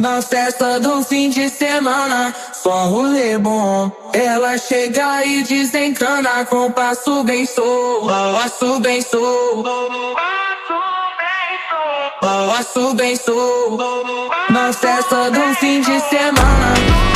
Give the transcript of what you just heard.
Na festa do fim de semana, só rolê bom. Ela chega e desencana com passo bem solto, passo bem solto, passo bem solto. Na festa do fim de semana.